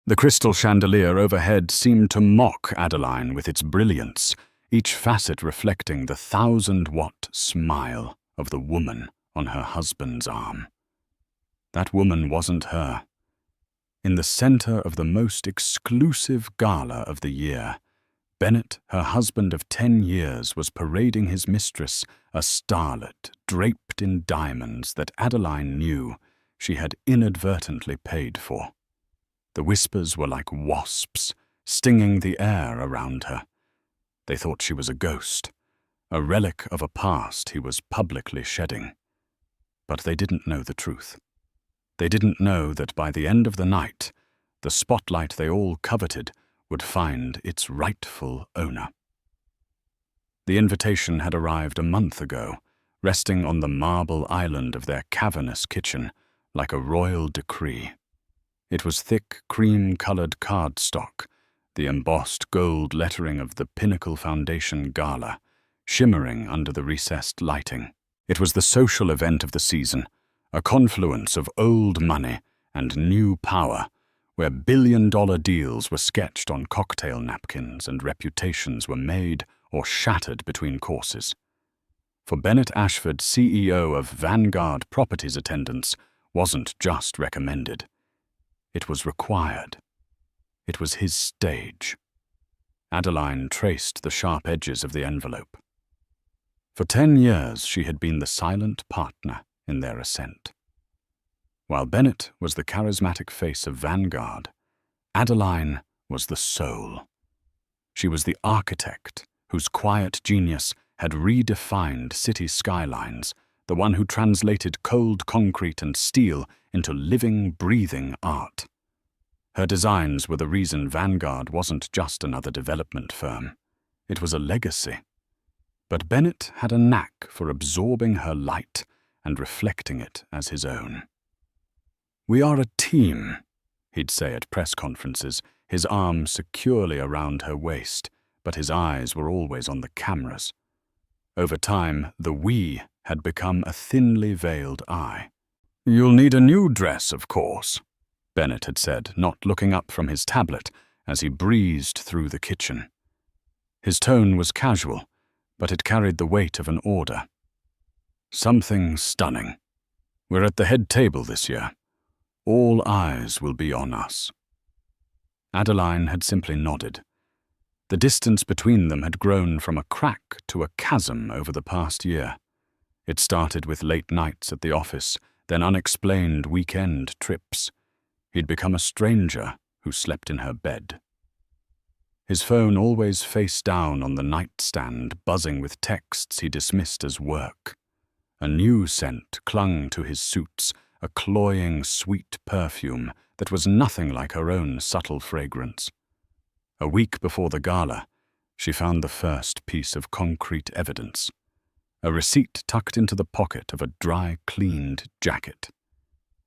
The crystal chandelier overhead seemed to mock Adeline with its brilliance, each facet reflecting the 1,000-watt smile of the woman on her husband's arm. That woman wasn't her. In the center of the most exclusive gala of the year, Bennett, her husband of 10 years, was parading his mistress, a starlet draped in diamonds that Adeline knew she had inadvertently paid for. The whispers were like wasps, stinging the air around her. They thought she was a ghost, a relic of a past he was publicly shedding. But they didn't know the truth. They didn't know that by the end of the night, the spotlight they all coveted would find its rightful owner. The invitation had arrived a month ago, resting on the marble island of their cavernous kitchen, like a royal decree. It was thick, cream-colored cardstock, the embossed gold lettering of the Pinnacle Foundation Gala, shimmering under the recessed lighting. It was the social event of the season, a confluence of old money and new power, where billion-dollar deals were sketched on cocktail napkins and reputations were made or shattered between courses. For Bennett Ashford, CEO of Vanguard Properties, attendance wasn't just recommended. It was required. It was his stage. Adeline traced the sharp edges of the envelope. For 10 years she had been the silent partner in their ascent. While Bennett was the charismatic face of Vanguard, Adeline was the soul. She was the architect whose quiet genius had redefined city skylines, the one who translated cold concrete and steel into living, breathing art. Her designs were the reason Vanguard wasn't just another development firm. It was a legacy. But Bennett had a knack for absorbing her light and reflecting it as his own. "We are a team," he'd say at press conferences, his arm securely around her waist, but his eyes were always on the cameras. Over time, the "we" had become a thinly veiled I. "You'll need a new dress, of course," Bennett had said, not looking up from his tablet as he breezed through the kitchen. His tone was casual, but it carried the weight of an order. "Something stunning. We're at the head table this year. All eyes will be on us." Adeline had simply nodded. The distance between them had grown from a crack to a chasm over the past year. It started with late nights at the office, then unexplained weekend trips. He'd become a stranger who slept in her bed. His phone always face down on the nightstand, buzzing with texts he dismissed as work. A new scent clung to his suits, a cloying, sweet perfume that was nothing like her own subtle fragrance. A week before the gala, she found the first piece of concrete evidence. A receipt tucked into the pocket of a dry-cleaned jacket.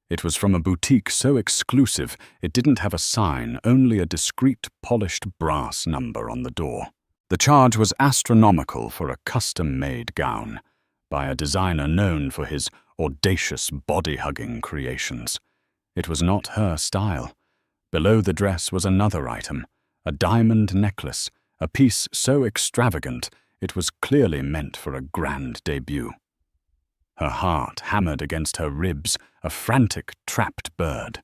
It was from a boutique so exclusive it didn't have a sign, only a discreet, polished brass number on the door. The charge was astronomical for a custom-made gown, by a designer known for his audacious body-hugging creations. It was not her style. Below the dress was another item, a diamond necklace, a piece so extravagant it was clearly meant for a grand debut. Her heart hammered against her ribs, a frantic, trapped bird.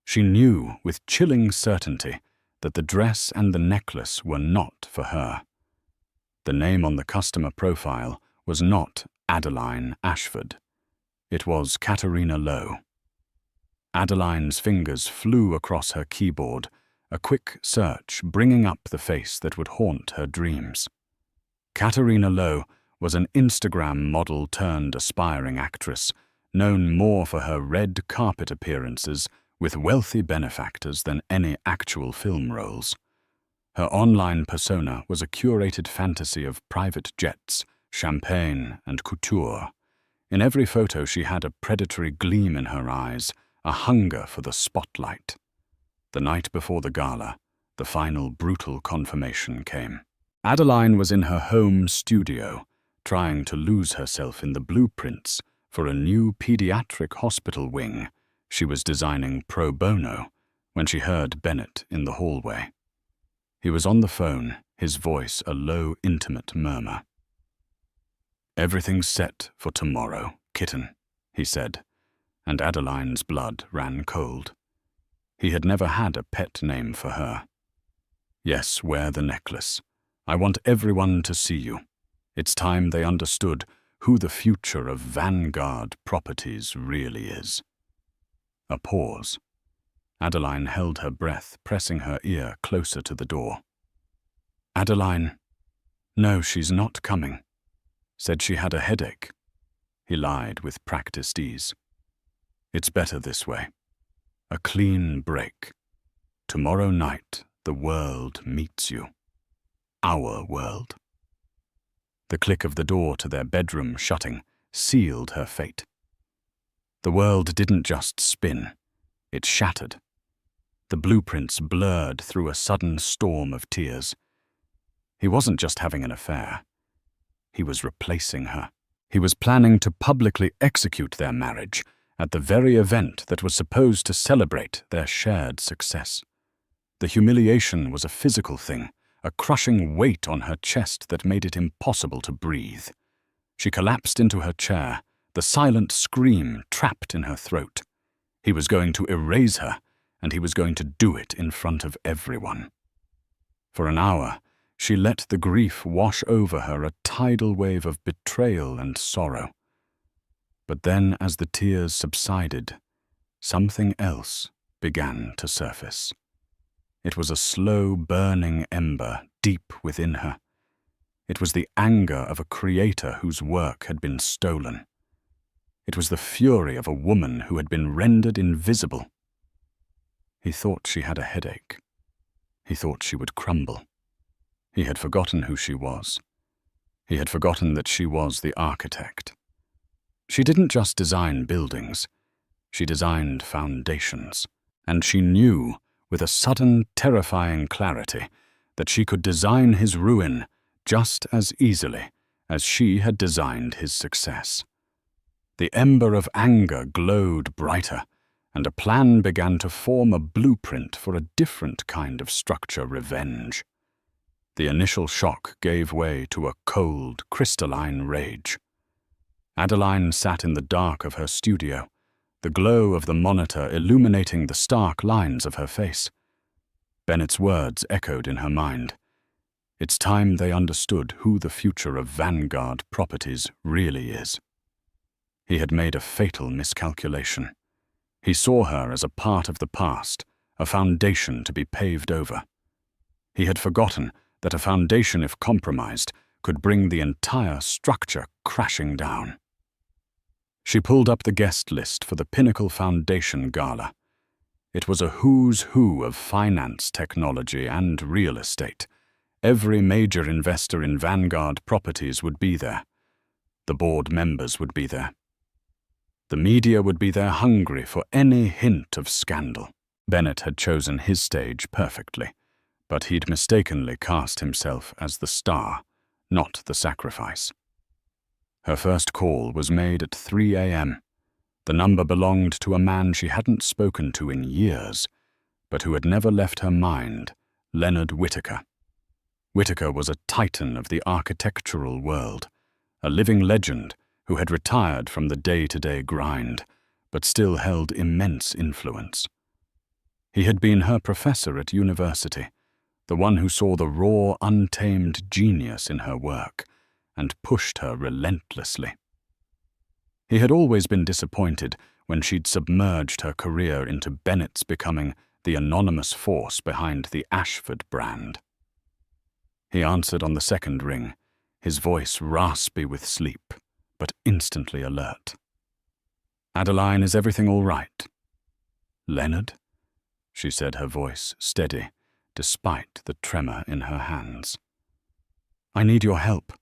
She knew with chilling certainty that the dress and the necklace were not for her. The name on the customer profile was not Adeline Ashford. It was Katerina Lowe. Adeline's fingers flew across her keyboard, a quick search bringing up the face that would haunt her dreams. Katerina Lowe was an Instagram model turned aspiring actress, known more for her red carpet appearances with wealthy benefactors than any actual film roles. Her online persona was a curated fantasy of private jets, champagne, and couture. In every photo she had a predatory gleam in her eyes, a hunger for the spotlight. The night before the gala, the final brutal confirmation came. Adeline was in her home studio, trying to lose herself in the blueprints for a new pediatric hospital wing she was designing pro bono when she heard Bennett in the hallway. He was on the phone, his voice a low, intimate murmur. "Everything's set for tomorrow, kitten," he said, and Adeline's blood ran cold. He had never had a pet name for her. "Yes, wear the necklace. I want everyone to see you. It's time they understood who the future of Vanguard Properties really is." A pause. Adeline held her breath, pressing her ear closer to the door. "Adeline, no, she's not coming. Said she had a headache." He lied with practiced ease. "It's better this way. A clean break. Tomorrow night, the world meets you. Our world." The click of the door to their bedroom shutting sealed her fate. The world didn't just spin, it shattered. The blueprints blurred through a sudden storm of tears. He wasn't just having an affair. He was replacing her. He was planning to publicly execute their marriage at the very event that was supposed to celebrate their shared success. The humiliation was a physical thing, a crushing weight on her chest that made it impossible to breathe. She collapsed into her chair, the silent scream trapped in her throat. He was going to erase her, and he was going to do it in front of everyone. For an hour, she let the grief wash over her, a tidal wave of betrayal and sorrow. But then, as the tears subsided, something else began to surface. It was a slow, burning ember deep within her. It was the anger of a creator whose work had been stolen. It was the fury of a woman who had been rendered invisible. He thought she had a headache. He thought she would crumble. He had forgotten who she was. He had forgotten that she was the architect. She didn't just design buildings. She designed foundations. And she knew, with a sudden, terrifying clarity, that she could design his ruin just as easily as she had designed his success. The ember of anger glowed brighter, and a plan began to form, a blueprint for a different kind of structure revenge. The initial shock gave way to a cold, crystalline rage. Adeline sat in the dark of her studio, the glow of the monitor illuminating the stark lines of her face. Bennett's words echoed in her mind. It's time they understood who the future of Vanguard Properties really is. He had made a fatal miscalculation. He saw her as a part of the past, a foundation to be paved over. He had forgotten that a foundation, if compromised, could bring the entire structure crashing down. She pulled up the guest list for the Pinnacle Foundation Gala. It was a who's who of finance, technology, and real estate. Every major investor in Vanguard Properties would be there. The board members would be there. The media would be there, hungry for any hint of scandal. Bennett had chosen his stage perfectly, but he'd mistakenly cast himself as the star, not the sacrifice. Her first call was made at 3 a.m. The number belonged to a man she hadn't spoken to in years, but who had never left her mind, Leonard Whitaker. Whitaker was a titan of the architectural world, a living legend who had retired from the day-to-day grind, but still held immense influence. He had been her professor at university, the one who saw the raw, untamed genius in her work and pushed her relentlessly. He had always been disappointed when she'd submerged her career into Bennett's becoming the anonymous force behind the Ashford brand. He answered on the second ring, his voice raspy with sleep, but instantly alert. "Adeline, is everything all right?" "Leonard?" she said, her voice steady, despite the tremor in her hands. "I need your help.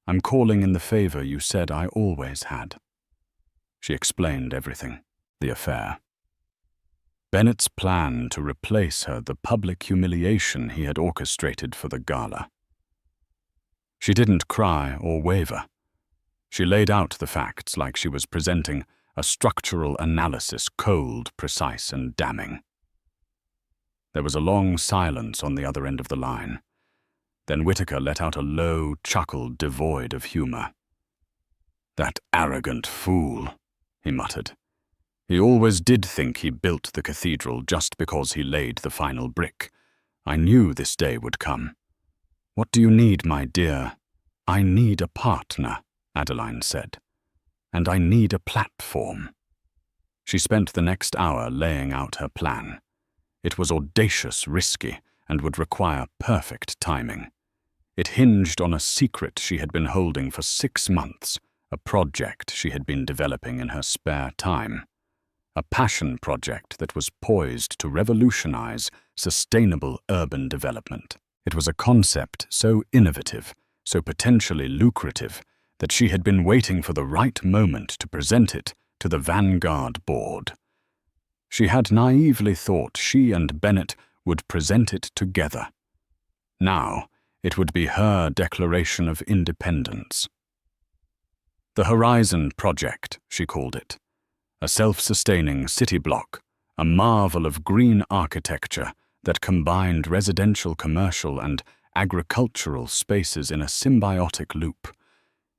I'm calling in the favor you said I always had." She explained everything, the affair. Bennett's plan to replace her, the public humiliation he had orchestrated for the gala. She didn't cry or waver. She laid out the facts like she was presenting a structural analysis, cold, precise, and damning. There was a long silence on the other end of the line. Then Whitaker let out a low chuckle devoid of humor. "That arrogant fool," he muttered. "He always did think he built the cathedral just because he laid the final brick. I knew this day would come." "What do you need, my dear?" "I need a partner," Adeline said. "And I need a platform." She spent the next hour laying out her plan. It was audacious, risky, and would require perfect timing. It hinged on a secret she had been holding for 6 months, a project she had been developing in her spare time. A passion project that was poised to revolutionize sustainable urban development. It was a concept so innovative, so potentially lucrative, that she had been waiting for the right moment to present it to the Vanguard board. She had naively thought she and Bennett would present it together. Now, it would be her declaration of independence. The Horizon Project, she called it. A self-sustaining city block, a marvel of green architecture that combined residential, commercial, and agricultural spaces in a symbiotic loop.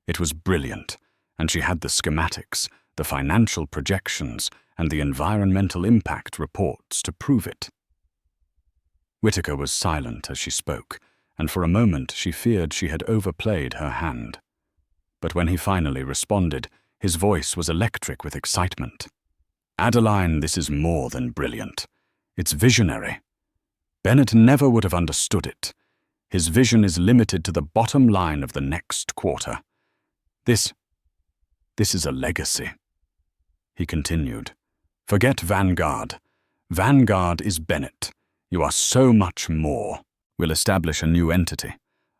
It was brilliant, and she had the schematics, the financial projections, and the environmental impact reports to prove it. Whitaker was silent as she spoke, and for a moment she feared she had overplayed her hand. But when he finally responded, his voice was electric with excitement. "Adeline, this is more than brilliant. It's visionary. Bennett never would have understood it. His vision is limited to the bottom line of the next quarter. This is a legacy." He continued, "Forget Vanguard. Vanguard is Bennett. You are so much more. We'll establish a new entity.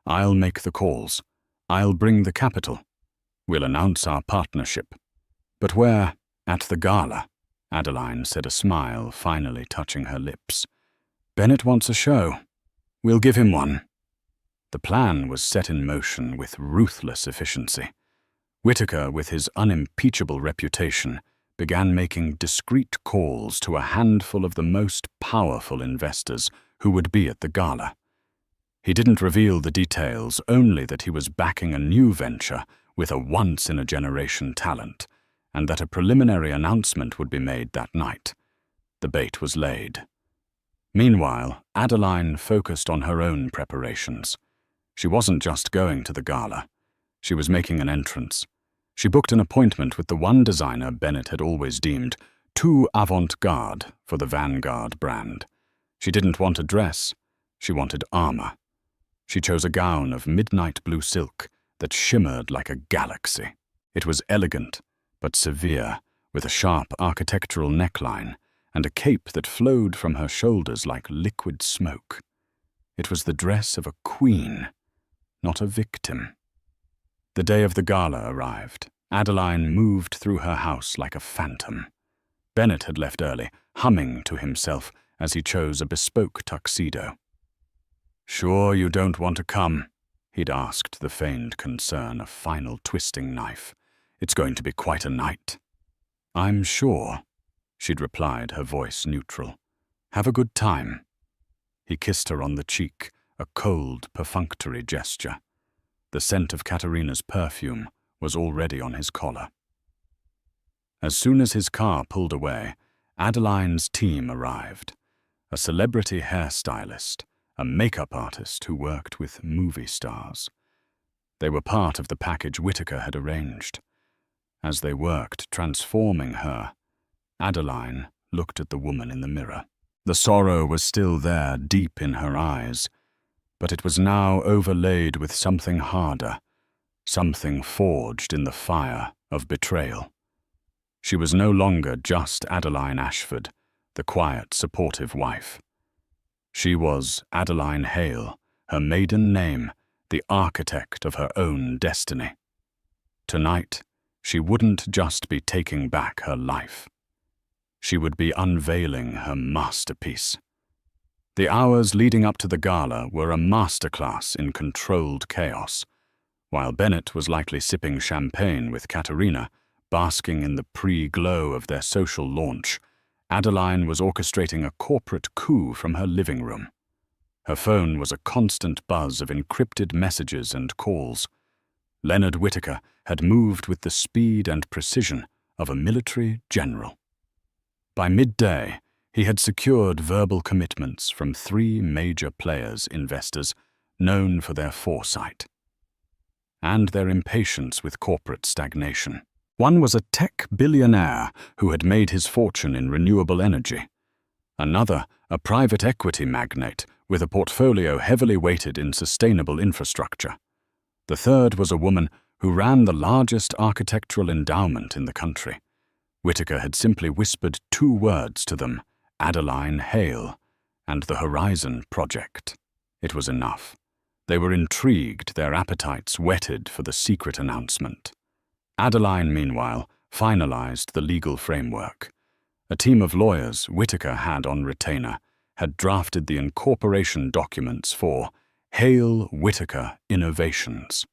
I'll make the calls. I'll bring the capital. We'll announce our partnership. But where? At the Gala," Adeline said, a smile finally touching her lips. "Bennett wants a show. We'll give him one." The plan was set in motion with ruthless efficiency. Whitaker, with his unimpeachable reputation, began making discreet calls to a handful of the most powerful investors who would be at the Gala. He didn't reveal the details, only that he was backing a new venture with a once-in-a-generation talent, and that a preliminary announcement would be made that night. The bait was laid. Meanwhile, Adeline focused on her own preparations. She wasn't just going to the Gala. She was making an entrance. She booked an appointment with the one designer Bennett had always deemed too avant-garde for the Vanguard brand. She didn't want a dress. She wanted armor. She chose a gown of midnight blue silk that shimmered like a galaxy. It was elegant, but severe, with a sharp architectural neckline and a cape that flowed from her shoulders like liquid smoke. It was the dress of a queen, not a victim. The day of the Gala arrived. Adeline moved through her house like a phantom. Bennett had left early, humming to himself as he chose a bespoke tuxedo. "Sure you don't want to come?" he'd asked, the feigned concern a final twisting knife. "It's going to be quite a night." "I'm sure," she'd replied, her voice neutral. "Have a good time." He kissed her on the cheek, a cold, perfunctory gesture. The scent of Katerina's perfume was already on his collar. As soon as his car pulled away, Adeline's team arrived. A celebrity hairstylist, a makeup artist who worked with movie stars. They were part of the package Whitaker had arranged. As they worked, transforming her, Adeline looked at the woman in the mirror. The sorrow was still there, deep in her eyes, but it was now overlaid with something harder, something forged in the fire of betrayal. She was no longer just Adeline Ashford, the quiet, supportive wife. She was Adeline Hale, her maiden name, the architect of her own destiny. Tonight, she wouldn't just be taking back her life. She would be unveiling her masterpiece. The hours leading up to the Gala were a masterclass in controlled chaos. While Bennett was likely sipping champagne with Katerina, basking in the pre-glow of their social launch, Adeline was orchestrating a corporate coup from her living room. Her phone was a constant buzz of encrypted messages and calls. Leonard Whitaker had moved with the speed and precision of a military general. By midday, he had secured verbal commitments from 3 major investors known for their foresight and their impatience with corporate stagnation. One was a tech billionaire who had made his fortune in renewable energy. Another, a private equity magnate with a portfolio heavily weighted in sustainable infrastructure. The third was a woman who ran the largest architectural endowment in the country. Whitaker had simply whispered 2 words to them, Adeline Hale, and the Horizon Project. It was enough. They were intrigued, their appetites whetted for the secret announcement. Adeline, meanwhile, finalized the legal framework. A team of lawyers Whitaker had on retainer had drafted the incorporation documents for Hale Whitaker Innovations.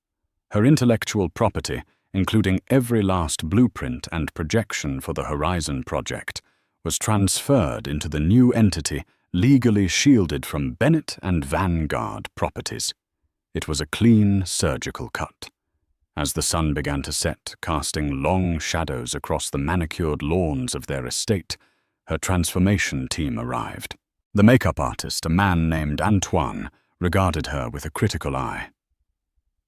Her intellectual property, including every last blueprint and projection for the Horizon Project, was transferred into the new entity legally shielded from Bennett and Vanguard properties. It was a clean surgical cut. As the sun began to set, casting long shadows across the manicured lawns of their estate, her transformation team arrived. The makeup artist, a man named Antoine, regarded her with a critical eye.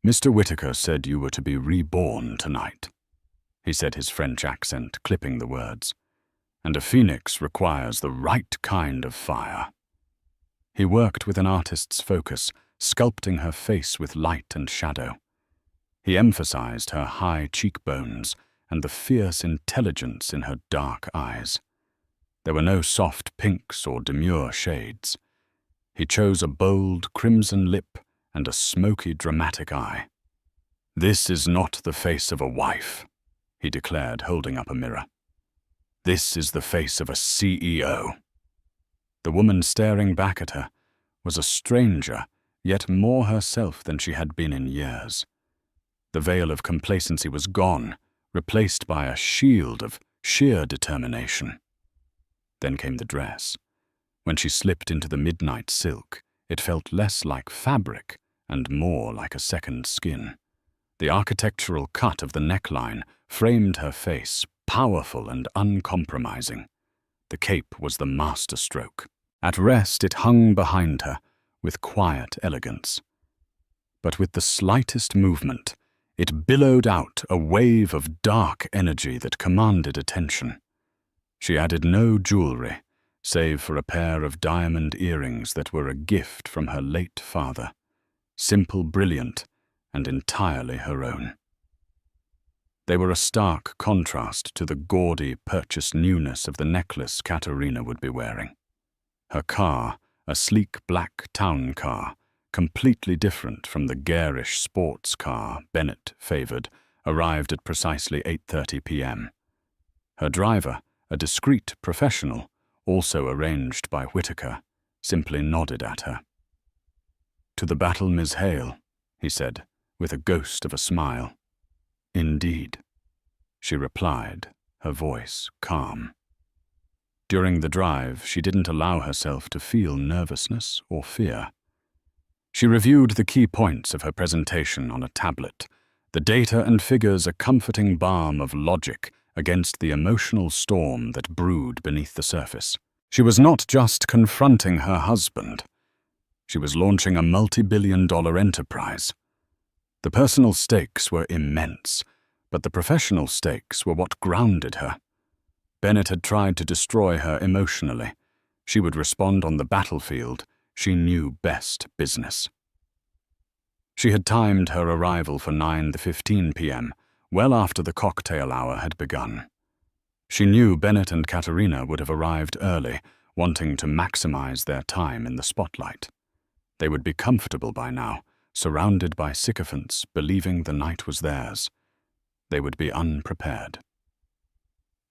"Mr. Whitaker said you were to be reborn tonight," he said, his French accent clipping the words. "And a phoenix requires the right kind of fire." He worked with an artist's focus, sculpting her face with light and shadow. He emphasized her high cheekbones and the fierce intelligence in her dark eyes. There were no soft pinks or demure shades. He chose a bold crimson lip and a smoky, dramatic eye. "This is not the face of a wife," he declared, holding up a mirror. "This is the face of a CEO." The woman staring back at her was a stranger, yet more herself than she had been in years. The veil of complacency was gone, replaced by a shield of sheer determination. Then came the dress. When she slipped into the midnight silk, it felt less like fabric and more like a second skin. The architectural cut of the neckline framed her face, powerful and uncompromising. The cape was the masterstroke. At rest, it hung behind her with quiet elegance. But with the slightest movement, it billowed out a wave of dark energy that commanded attention. She added no jewelry, save for a pair of diamond earrings that were a gift from her late father, simple, brilliant, and entirely her own. They were a stark contrast to the gaudy, purchased newness of the necklace Katerina would be wearing. Her car, a sleek black town car, completely different from the garish sports car Bennett favored, arrived at precisely 8:30 p.m. Her driver, a discreet professional, also arranged by Whitaker, simply nodded at her. "To the battle, Miss Hale," he said, with a ghost of a smile. "Indeed," she replied, her voice calm. During the drive, she didn't allow herself to feel nervousness or fear. She reviewed the key points of her presentation on a tablet, the data and figures a comforting balm of logic against the emotional storm that brewed beneath the surface. She was not just confronting her husband. She was launching a multi-billion-dollar enterprise. The personal stakes were immense, but the professional stakes were what grounded her. Bennett had tried to destroy her emotionally. She would respond on the battlefield. She knew best business. She had timed her arrival for 9:15 p.m., well after the cocktail hour had begun. She knew Bennett and Katerina would have arrived early, wanting to maximize their time in the spotlight. They would be comfortable by now, surrounded by sycophants, believing the night was theirs. They would be unprepared.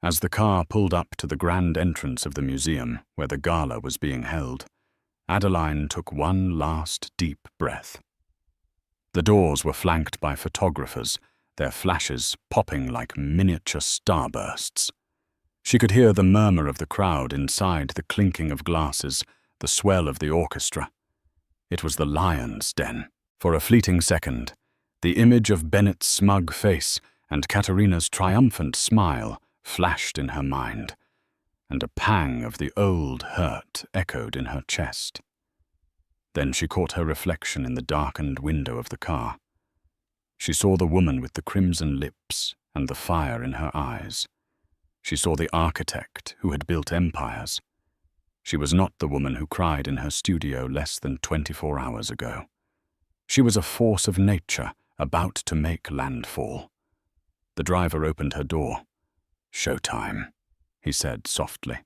As the car pulled up to the grand entrance of the museum, where the gala was being held, Adeline took one last deep breath. The doors were flanked by photographers, their flashes popping like miniature starbursts. She could hear the murmur of the crowd inside, the clinking of glasses, the swell of the orchestra. It was the lion's den. For a fleeting second, the image of Bennett's smug face and Katerina's triumphant smile flashed in her mind, and a pang of the old hurt echoed in her chest. Then she caught her reflection in the darkened window of the car. She saw the woman with the crimson lips and the fire in her eyes. She saw the architect who had built empires. She was not the woman who cried in her studio less than 24 hours ago. She was a force of nature about to make landfall. The driver opened her door. "Showtime," he said softly.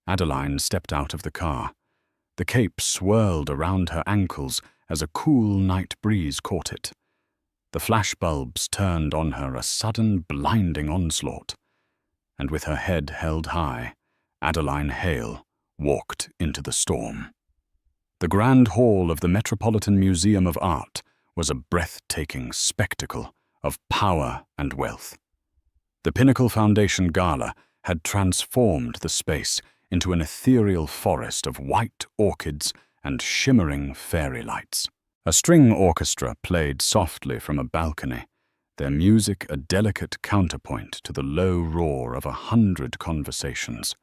Adeline stepped out of the car. The cape swirled around her ankles as a cool night breeze caught it. The flashbulbs turned on her a sudden, blinding onslaught. And with her head held high, Adeline Hale walked into the storm. The grand hall of the Metropolitan Museum of Art was a breathtaking spectacle of power and wealth. The Pinnacle Foundation Gala had transformed the space into an ethereal forest of white orchids and shimmering fairy lights. A string orchestra played softly from a balcony, their music a delicate counterpoint to the low roar of 100 conversations.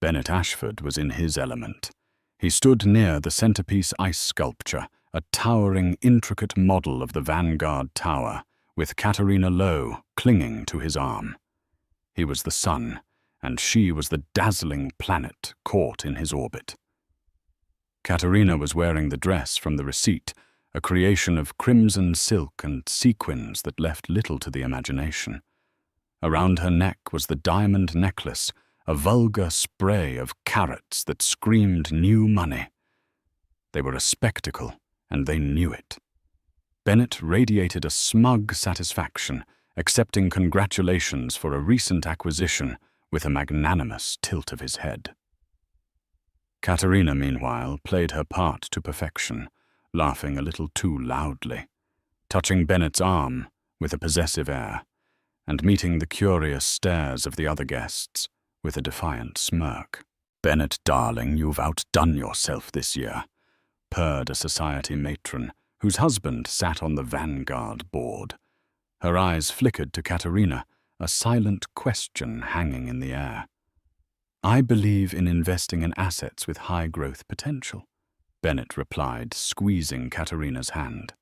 Bennett Ashford was in his element. He stood near the centerpiece ice sculpture, a towering, intricate model of the Vanguard Tower, with Katerina Lowe clinging to his arm. He was the sun, and she was the dazzling planet caught in his orbit. Katerina was wearing the dress from the receipt, a creation of crimson silk and sequins that left little to the imagination. Around her neck was the diamond necklace, a vulgar spray of carats that screamed new money. They were a spectacle, and they knew it. Bennett radiated a smug satisfaction, accepting congratulations for a recent acquisition with a magnanimous tilt of his head. Katerina, meanwhile, played her part to perfection, laughing a little too loudly, touching Bennett's arm with a possessive air, and meeting the curious stares of the other guests with a defiant smirk. "Bennett, darling, you've outdone yourself this year," purred a society matron whose husband sat on the Vanguard board. Her eyes flickered to Katerina, a silent question hanging in the air. "I believe in investing in assets with high growth potential," Bennett replied, squeezing Katerina's hand.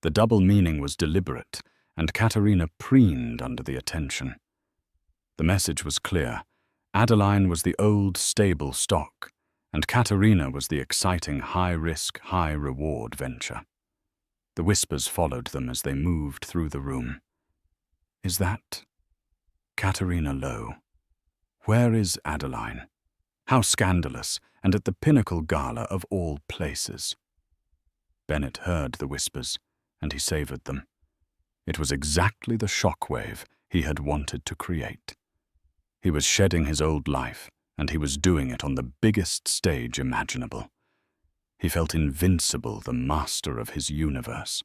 The double meaning was deliberate, and Katerina preened under the attention. The message was clear. Adeline was the old, stable stock, and Katerina was the exciting, high-risk, high-reward venture. The whispers followed them as they moved through the room. "Is that Katerina Lowe? Where is Adeline? How scandalous, and at the Pinnacle Gala of all places." Bennett heard the whispers, and he savored them. It was exactly the shockwave he had wanted to create. He was shedding his old life, and he was doing it on the biggest stage imaginable. He felt invincible, the master of his universe.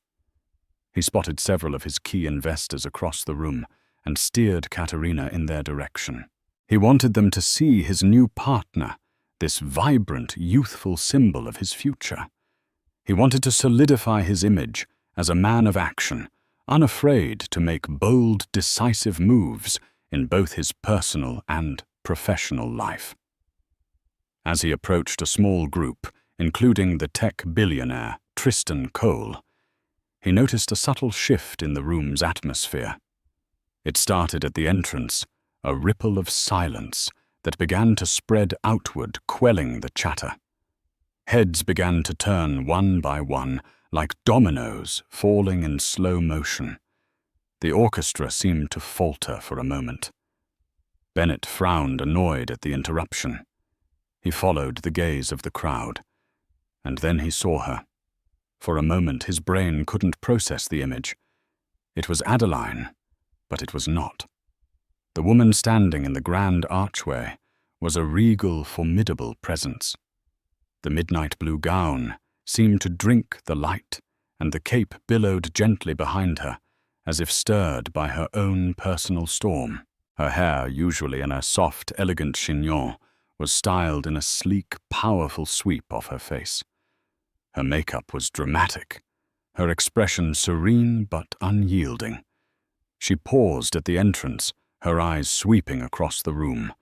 He spotted several of his key investors across the room and steered Katerina in their direction. He wanted them to see his new partner, this vibrant, youthful symbol of his future. He wanted to solidify his image as a man of action, unafraid to make bold, decisive moves in both his personal and professional life. As he approached a small group, including the tech billionaire Tristan Cole, he noticed a subtle shift in the room's atmosphere. It started at the entrance, a ripple of silence that began to spread outward, quelling the chatter. Heads began to turn one by one, like dominoes falling in slow motion. The orchestra seemed to falter for a moment. Bennett frowned, annoyed at the interruption. He followed the gaze of the crowd, and then he saw her. For a moment his brain couldn't process the image. It was Adeline, but it was not. The woman standing in the grand archway was a regal, formidable presence. The midnight blue gown seemed to drink the light, and the cape billowed gently behind her, as if stirred by her own personal storm. Her hair, usually in a soft, elegant chignon, was styled in a sleek, powerful sweep off her face. Her makeup was dramatic, her expression serene but unyielding. She paused at the entrance, her eyes sweeping across the room,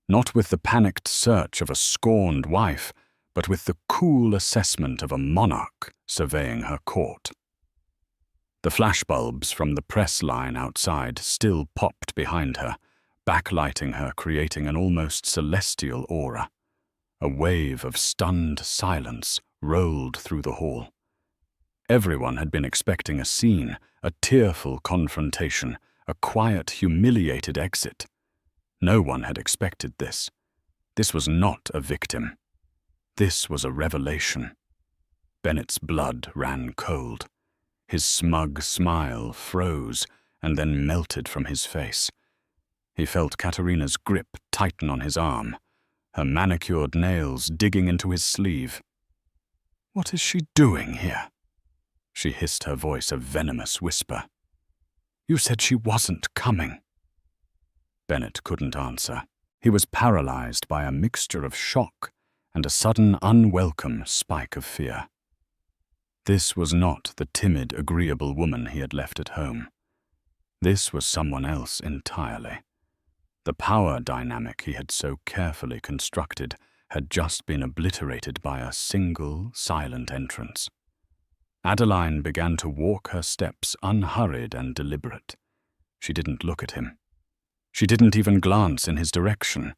not with the panicked search of a scorned wife, but with the cool assessment of a monarch surveying her court. The flashbulbs from the press line outside still popped behind her, backlighting her, creating an almost celestial aura. A wave of stunned silence rolled through the hall. Everyone had been expecting a scene, a tearful confrontation, a quiet, humiliated exit. No one had expected this. This was not a victim. This was a revelation. Bennett's blood ran cold. His smug smile froze and then melted from his face. He felt Katerina's grip tighten on his arm, her manicured nails digging into his sleeve. "What is she doing here?" She hissed, her voice a venomous whisper. "You said she wasn't coming." Bennett couldn't answer. He was paralyzed by a mixture of shock and a sudden, unwelcome spike of fear. This was not the timid, agreeable woman he had left at home. This was someone else entirely. The power dynamic he had so carefully constructed had just been obliterated by a single, silent entrance. Adeline began to walk her steps unhurried and deliberate. She didn't look at him. She didn't even glance in his direction.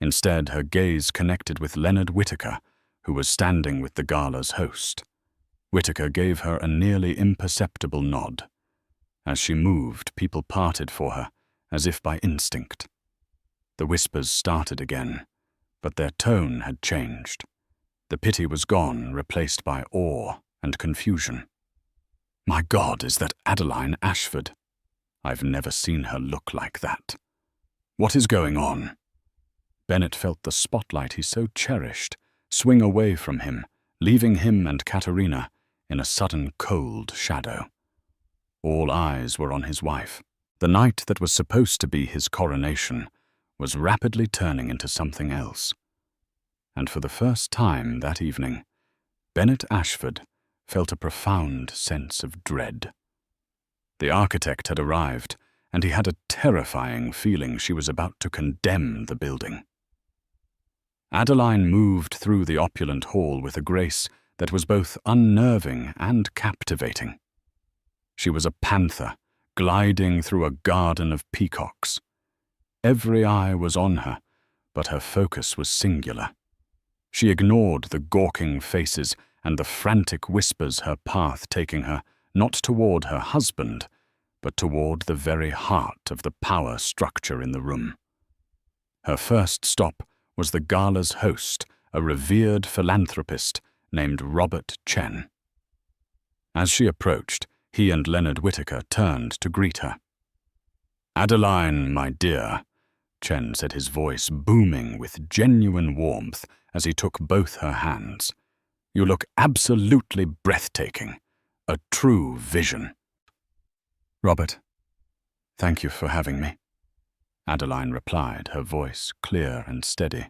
Instead, her gaze connected with Leonard Whittaker, who was standing with the gala's host. Whittaker gave her a nearly imperceptible nod. As she moved, people parted for her, as if by instinct. The whispers started again, but their tone had changed. The pity was gone, replaced by awe and confusion. "My God, is that Adeline Ashford? I've never seen her look like that. What is going on?" Bennett felt the spotlight he so cherished swing away from him, leaving him and Katerina in a sudden cold shadow. All eyes were on his wife. The night that was supposed to be his coronation was rapidly turning into something else. And for the first time that evening, Bennett Ashford felt a profound sense of dread. The architect had arrived, and he had a terrifying feeling she was about to condemn the building. Adeline moved through the opulent hall with a grace that was both unnerving and captivating. She was a panther, gliding through a garden of peacocks. Every eye was on her, but her focus was singular. She ignored the gawking faces and the frantic whispers, her path taking her not toward her husband, but toward the very heart of the power structure in the room. Her first stop was the gala's host, a revered philanthropist named Robert Chen. As she approached, he and Leonard Whittaker turned to greet her. "Adeline, my dear," Chen said, his voice booming with genuine warmth as he took both her hands. "You look absolutely breathtaking, a true vision." "Robert, thank you for having me," Adeline replied, her voice clear and steady,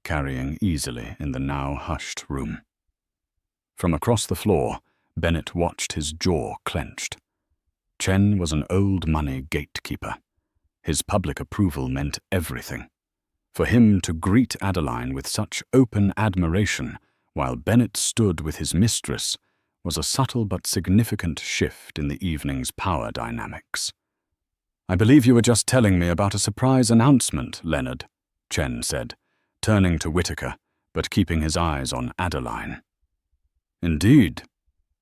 carrying easily in the now hushed room. From across the floor, Bennett watched, his jaw clenched. Chen was an old-money gatekeeper. His public approval meant everything. For him to greet Adeline with such open admiration while Bennett stood with his mistress was a subtle but significant shift in the evening's power dynamics. "I believe you were just telling me about a surprise announcement, Leonard," Chen said, turning to Whittaker, but keeping his eyes on Adeline. "Indeed,"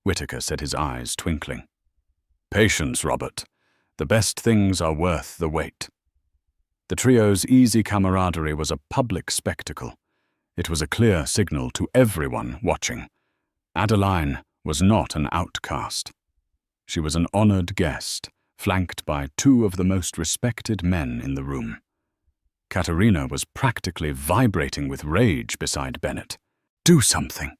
Whittaker said, his eyes twinkling. "Patience, Robert. The best things are worth the wait." The trio's easy camaraderie was a public spectacle. It was a clear signal to everyone watching. Adeline was not an outcast. She was an honored guest, flanked by two of the most respected men in the room. Katerina was practically vibrating with rage beside Bennett. "Do something,"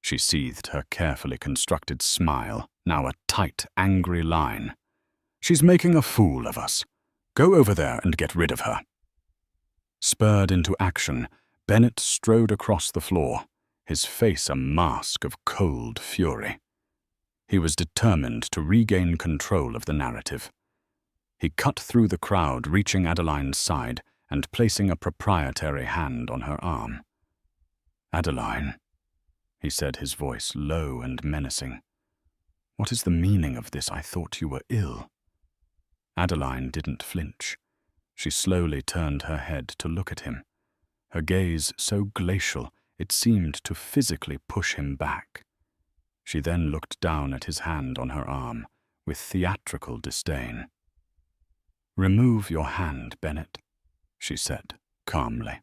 she seethed, her carefully constructed smile now a tight, angry line. "She's making a fool of us. Go over there and get rid of her." Spurred into action, Bennett strode across the floor, his face a mask of cold fury. He was determined to regain control of the narrative. He cut through the crowd, reaching Adeline's side and placing a proprietary hand on her arm. "Adeline," he said, his voice low and menacing. "What is the meaning of this? I thought you were ill." Adeline didn't flinch. She slowly turned her head to look at him, her gaze so glacial it seemed to physically push him back. She then looked down at his hand on her arm with theatrical disdain. "Remove your hand, Bennett," she said calmly.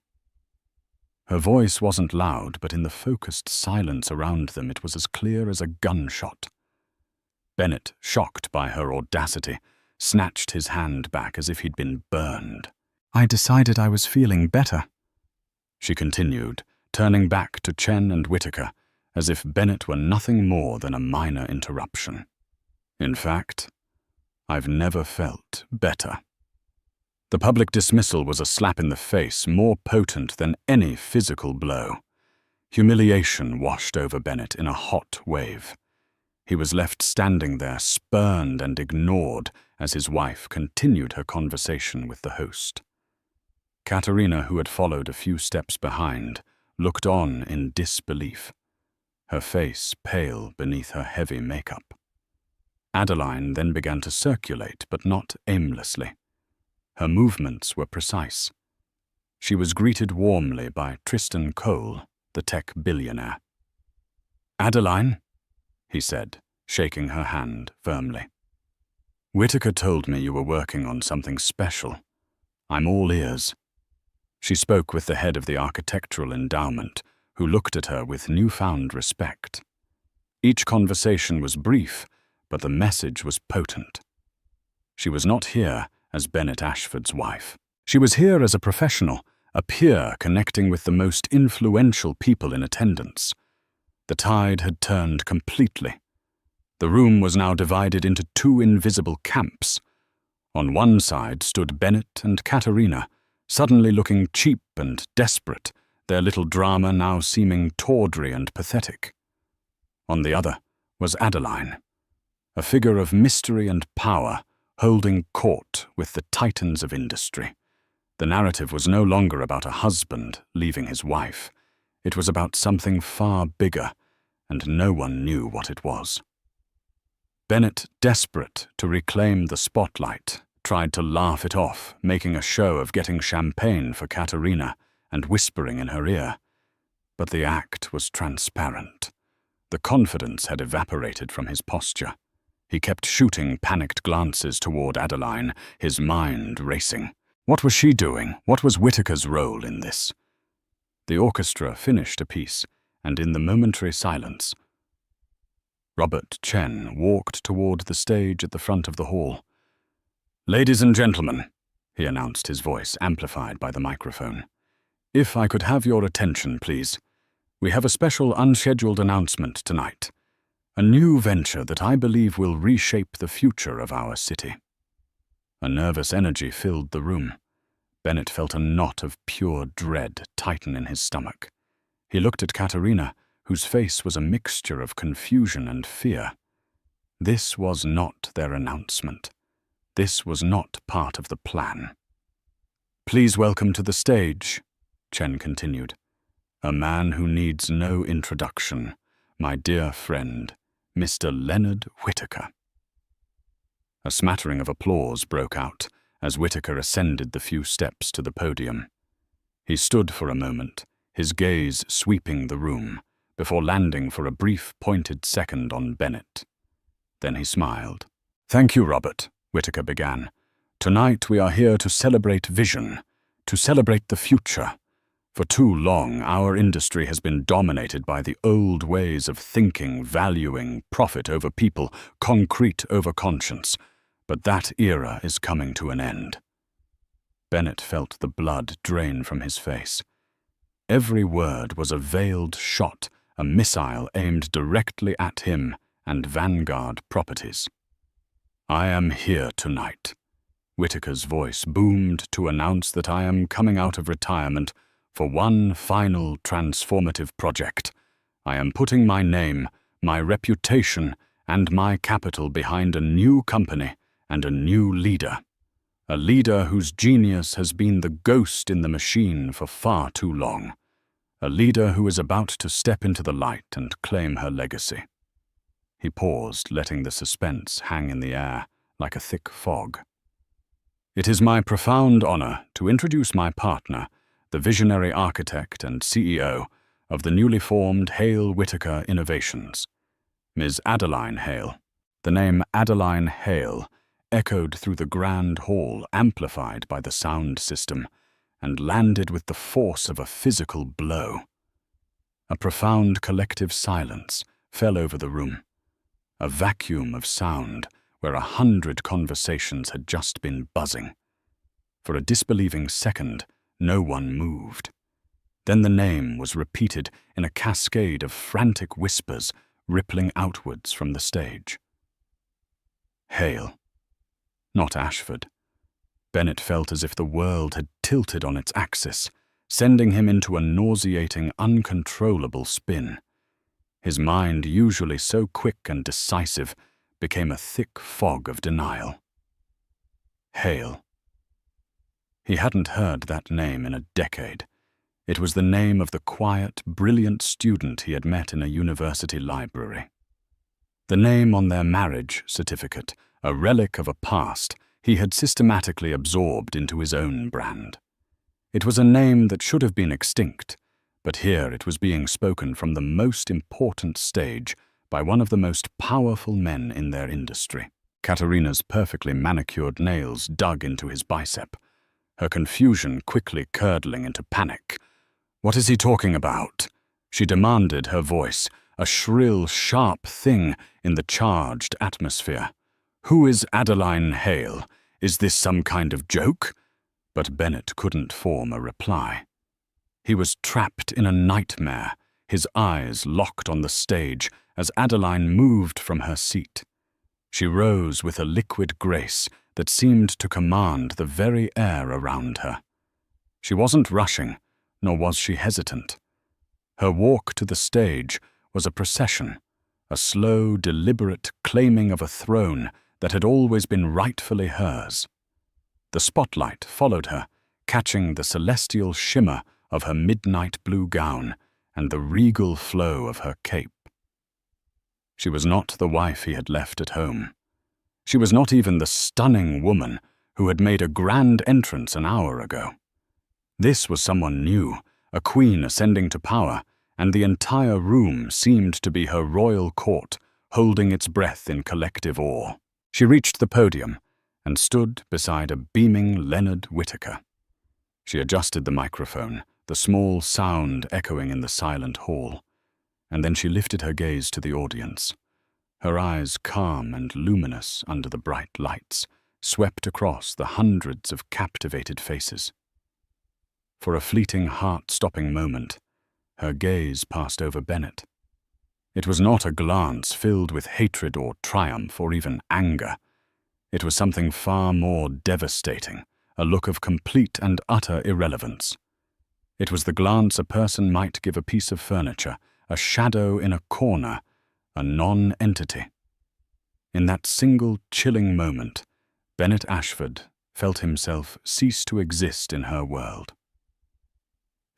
Her voice wasn't loud, but in the focused silence around them it was as clear as a gunshot. Bennett, shocked by her audacity, snatched his hand back as if he'd been burned. "I decided I was feeling better," she continued, turning back to Chen and Whittaker, as if Bennett were nothing more than a minor interruption. "In fact, I've never felt better." The public dismissal was a slap in the face more potent than any physical blow. Humiliation washed over Bennett in a hot wave. He was left standing there, spurned and ignored, as his wife continued her conversation with the host. Katerina, who had followed a few steps behind, looked on in disbelief, her face pale beneath her heavy makeup. Adeline then began to circulate, but not aimlessly. Her movements were precise. She was greeted warmly by Tristan Cole, the tech billionaire. "Adeline," he said, shaking her hand firmly. "Whittaker told me you were working on something special. I'm all ears." She spoke with the head of the architectural endowment, who looked at her with newfound respect. Each conversation was brief, but the message was potent. She was not here as Bennett Ashford's wife. She was here as a professional, a peer connecting with the most influential people in attendance. The tide had turned completely. The room was now divided into two invisible camps. On one side stood Bennett and Katerina, suddenly looking cheap and desperate, their little drama now seeming tawdry and pathetic. On the other was Adeline, a figure of mystery and power, holding court with the titans of industry. The narrative was no longer about a husband leaving his wife. It was about something far bigger, and no one knew what it was. Bennett, desperate to reclaim the spotlight, tried to laugh it off, making a show of getting champagne for Katerina and whispering in her ear. But the act was transparent. The confidence had evaporated from his posture. He kept shooting panicked glances toward Adeline, his mind racing. What was she doing? What was Whittaker's role in this? The orchestra finished a piece, and in the momentary silence, Robert Chen walked toward the stage at the front of the hall. "Ladies and gentlemen," he announced, his voice amplified by the microphone, "if I could have your attention, please. We have a special unscheduled announcement tonight. A new venture that I believe will reshape the future of our city." A nervous energy filled the room. Bennett felt a knot of pure dread tighten in his stomach. He looked at Katerina, whose face was a mixture of confusion and fear. This was not their announcement. This was not part of the plan. "Please welcome to the stage," Chen continued, "a man who needs no introduction, my dear friend, Mr. Leonard Whittaker." A smattering of applause broke out as Whittaker ascended the few steps to the podium. He stood for a moment, his gaze sweeping the room, before landing for a brief, pointed second on Bennett. Then he smiled. "Thank you, Robert," Whittaker began. "Tonight we are here to celebrate vision, to celebrate the future. For too long, our industry has been dominated by the old ways of thinking, valuing profit over people, concrete over conscience. But that era is coming to an end." Bennett felt the blood drain from his face. Every word was a veiled shot, a missile aimed directly at him and Vanguard Properties. "I am here tonight," Whitaker's voice boomed to announce that I am coming out of retirement for one final transformative project. I am putting my name, my reputation, and my capital behind a new company and a new leader. A leader whose genius has been the ghost in the machine for far too long. A leader who is about to step into the light and claim her legacy. He paused, letting the suspense hang in the air like a thick fog. It is my profound honor to introduce my partner, the visionary architect and CEO of the newly formed Hale Whitaker Innovations, Ms. Adeline Hale. The name Adeline Hale echoed through the grand hall, amplified by the sound system, and landed with the force of a physical blow. A profound collective silence fell over the room, a vacuum of sound where 100 conversations had just been buzzing. For a disbelieving second, no one moved. Then the name was repeated in a cascade of frantic whispers rippling outwards from the stage. Hale. Not Ashford. Bennett felt as if the world had tilted on its axis, sending him into a nauseating, uncontrollable spin. His mind, usually so quick and decisive, became a thick fog of denial. Hale. He hadn't heard that name in a decade. It was the name of the quiet, brilliant student he had met in a university library. The name on their marriage certificate, a relic of a past he had systematically absorbed into his own brand. It was a name that should have been extinct, but here it was being spoken from the most important stage by one of the most powerful men in their industry. Katerina's perfectly manicured nails dug into his bicep, her confusion quickly curdling into panic. "What is he talking about?" she demanded, her voice, a shrill, sharp thing in the charged atmosphere. "Who is Adeline Hale? Is this some kind of joke?" But Bennett couldn't form a reply. He was trapped in a nightmare, his eyes locked on the stage as Adeline moved from her seat. She rose with a liquid grace that seemed to command the very air around her. She wasn't rushing, nor was she hesitant. Her walk to the stage was a procession, a slow, deliberate claiming of a throne that had always been rightfully hers. The spotlight followed her, catching the celestial shimmer of her midnight blue gown and the regal flow of her cape. She was not the wife he had left at home. She was not even the stunning woman who had made a grand entrance an hour ago. This was someone new, a queen ascending to power, and the entire room seemed to be her royal court, holding its breath in collective awe. She reached the podium and stood beside a beaming Leonard Whitaker. She adjusted the microphone, the small sound echoing in the silent hall, and then she lifted her gaze to the audience. Her eyes, calm and luminous under the bright lights, swept across the hundreds of captivated faces. For a fleeting, heart-stopping moment, her gaze passed over Bennett. It was not a glance filled with hatred or triumph or even anger. It was something far more devastating, a look of complete and utter irrelevance. It was the glance a person might give a piece of furniture, a shadow in a corner, a non-entity. In that single chilling moment, Bennett Ashford felt himself cease to exist in her world.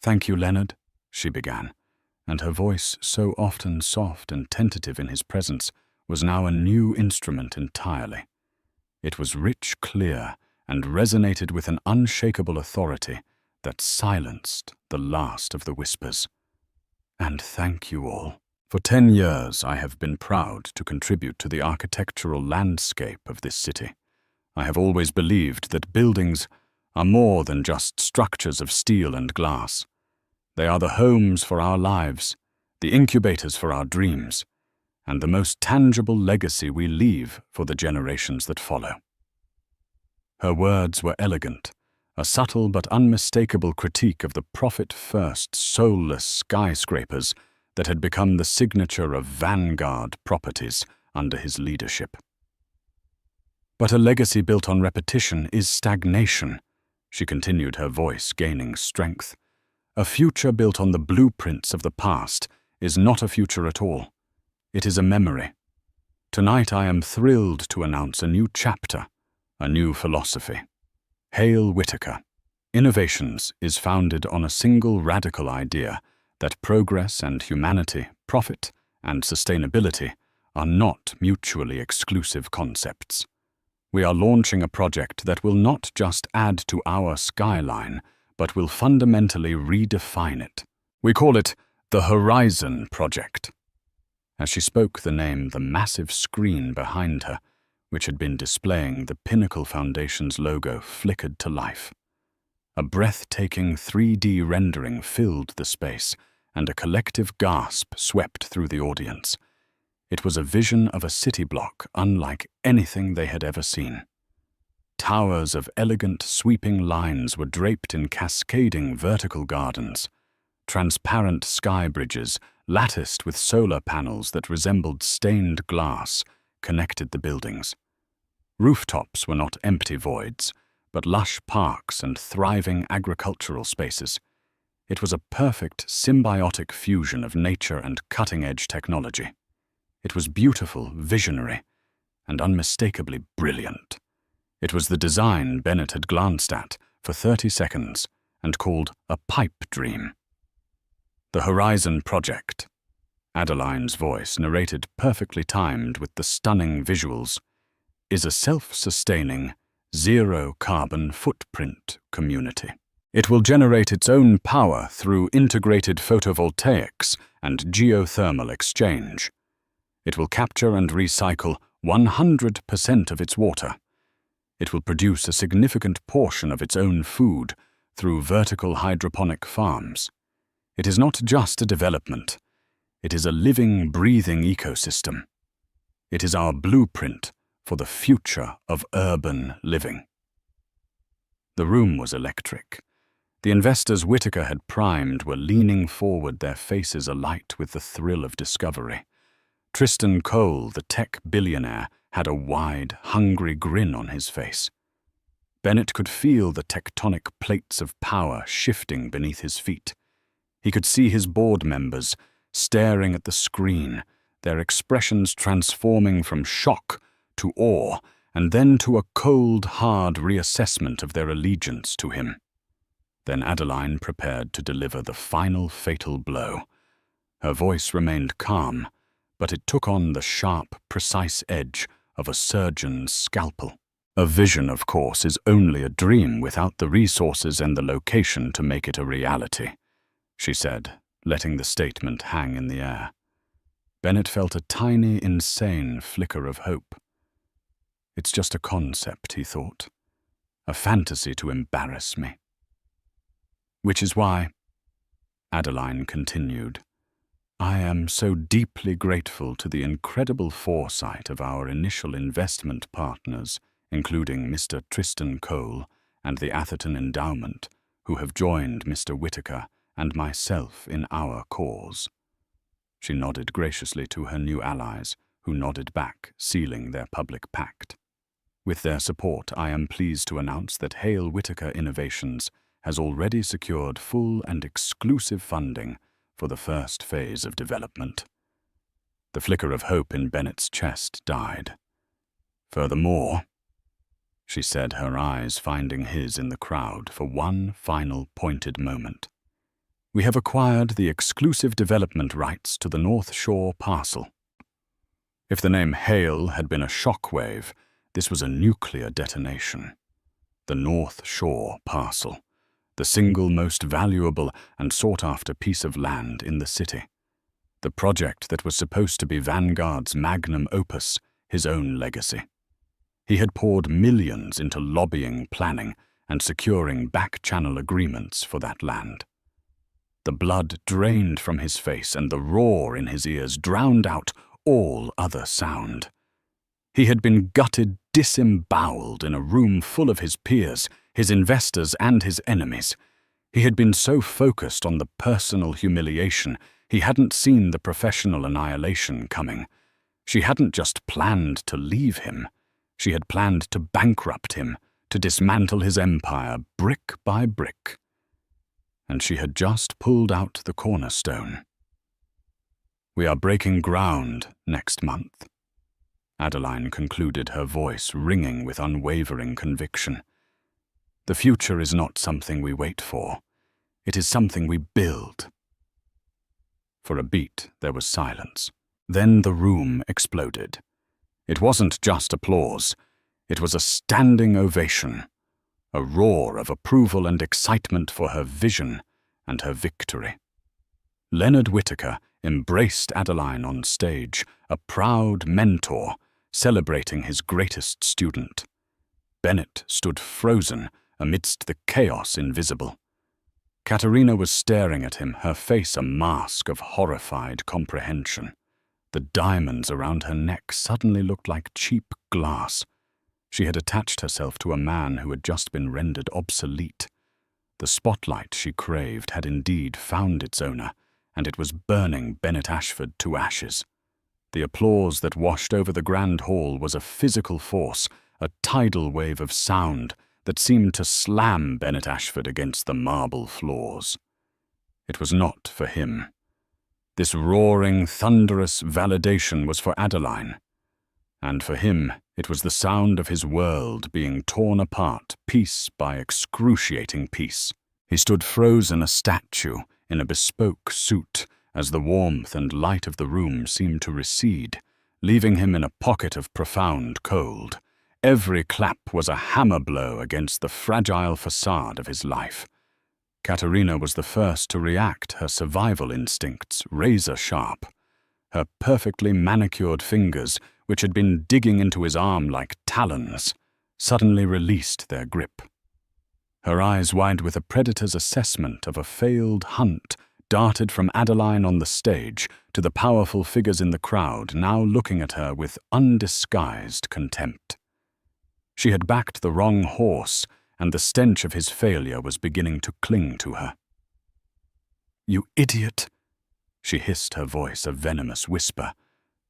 "Thank you, Leonard," she began, and her voice, so often soft and tentative in his presence, was now a new instrument entirely. It was rich, clear, and resonated with an unshakable authority that silenced the last of the whispers. "And thank you all. For 10 years I have been proud to contribute to the architectural landscape of this city. I have always believed that buildings are more than just structures of steel and glass. They are the homes for our lives, the incubators for our dreams, and the most tangible legacy we leave for the generations that follow." Her words were elegant, a subtle but unmistakable critique of the profit-first, soulless skyscrapers that had become the signature of vanguard properties under his leadership. But a legacy built on repetition is stagnation, she continued, her voice gaining strength. A future built on the blueprints of the past is not a future at all. It is a memory. Tonight I am thrilled to announce a new chapter, a new philosophy. Hale Whitaker. Innovations is founded on a single radical idea that progress and humanity, profit and sustainability are not mutually exclusive concepts. We are launching a project that will not just add to our skyline, but will fundamentally redefine it. We call it the Horizon Project. As she spoke the name, the massive screen behind her, which had been displaying the Pinnacle Foundation's logo, flickered to life. A breathtaking 3D rendering filled the space, and a collective gasp swept through the audience. It was a vision of a city block unlike anything they had ever seen. Towers of elegant, sweeping lines were draped in cascading vertical gardens. Transparent sky bridges, latticed with solar panels that resembled stained glass, connected the buildings. Rooftops were not empty voids, but lush parks and thriving agricultural spaces. It was a perfect symbiotic fusion of nature and cutting-edge technology. It was beautiful, visionary, and unmistakably brilliant. It was the design Bennett had glanced at for 30 seconds and called a pipe dream. The Horizon Project. Adeline's voice, narrated perfectly timed with the stunning visuals, is a self-sustaining, zero-carbon footprint community. It will generate its own power through integrated photovoltaics and geothermal exchange. It will capture and recycle 100% of its water. It will produce a significant portion of its own food through vertical hydroponic farms. It is not just a development. It is a living, breathing ecosystem. It is our blueprint for the future of urban living. The room was electric. The investors Whitaker had primed were leaning forward, their faces alight with the thrill of discovery. Tristan Cole, the tech billionaire, had a wide, hungry grin on his face. Bennett could feel the tectonic plates of power shifting beneath his feet. He could see his board members staring at the screen, their expressions transforming from shock to awe, and then to a cold, hard reassessment of their allegiance to him. Then Adeline prepared to deliver the final fatal blow. Her voice remained calm, but it took on the sharp, precise edge of a surgeon's scalpel. A vision, of course, is only a dream without the resources and the location to make it a reality, she said, letting the statement hang in the air. Bennett felt a tiny, insane flicker of hope. It's just a concept, he thought. A fantasy to embarrass me. Which is why, Adeline continued, I am so deeply grateful to the incredible foresight of our initial investment partners, including Mr. Tristan Cole and the Atherton Endowment, who have joined Mr. Whitaker and myself in our cause. She nodded graciously to her new allies, who nodded back, sealing their public pact. With their support, I am pleased to announce that Hale Whitaker Innovations has already secured full and exclusive funding for the first phase of development. The flicker of hope in Bennett's chest died. Furthermore, she said, her eyes finding his in the crowd for one final pointed moment, we have acquired the exclusive development rights to the North Shore parcel. If the name Hale had been a shockwave, this was a nuclear detonation. The North Shore parcel, the single most valuable and sought-after piece of land in the city. The project that was supposed to be Vanguard's magnum opus, his own legacy. He had poured millions into lobbying, planning, and securing back-channel agreements for that land. The blood drained from his face and the roar in his ears drowned out all other sound. He had been gutted, disemboweled in a room full of his peers, his investors and his enemies. He had been so focused on the personal humiliation, he hadn't seen the professional annihilation coming. She hadn't just planned to leave him. She had planned to bankrupt him, to dismantle his empire brick by brick. And she had just pulled out the cornerstone. "We are breaking ground next month," Adeline concluded, her voice ringing with unwavering conviction. "The future is not something we wait for. It is something we build." For a beat, there was silence. Then the room exploded. It wasn't just applause. It was a standing ovation, a roar of approval and excitement for her vision and her victory. Leonard Whittaker embraced Adeline on stage, a proud mentor, celebrating his greatest student. Bennett stood frozen amidst the chaos invisible. Katerina was staring at him, her face a mask of horrified comprehension. The diamonds around her neck suddenly looked like cheap glass. She had attached herself to a man who had just been rendered obsolete. The spotlight she craved had indeed found its owner, and it was burning Bennett Ashford to ashes. The applause that washed over the grand hall was a physical force, a tidal wave of sound that seemed to slam Bennett Ashford against the marble floors. It was not for him. This roaring, thunderous validation was for Adeline. And for him, it was the sound of his world being torn apart, piece by excruciating piece. He stood frozen a statue in a bespoke suit as the warmth and light of the room seemed to recede, leaving him in a pocket of profound cold. Every clap was a hammer blow against the fragile facade of his life. Katerina was the first to react, her survival instincts razor-sharp. Her perfectly manicured fingers, which had been digging into his arm like talons, suddenly released their grip. Her eyes, wide with a predator's assessment of a failed hunt, darted from Adeline on the stage to the powerful figures in the crowd, now looking at her with undisguised contempt. She had backed the wrong horse, and the stench of his failure was beginning to cling to her. "You idiot!" she hissed, her voice a venomous whisper,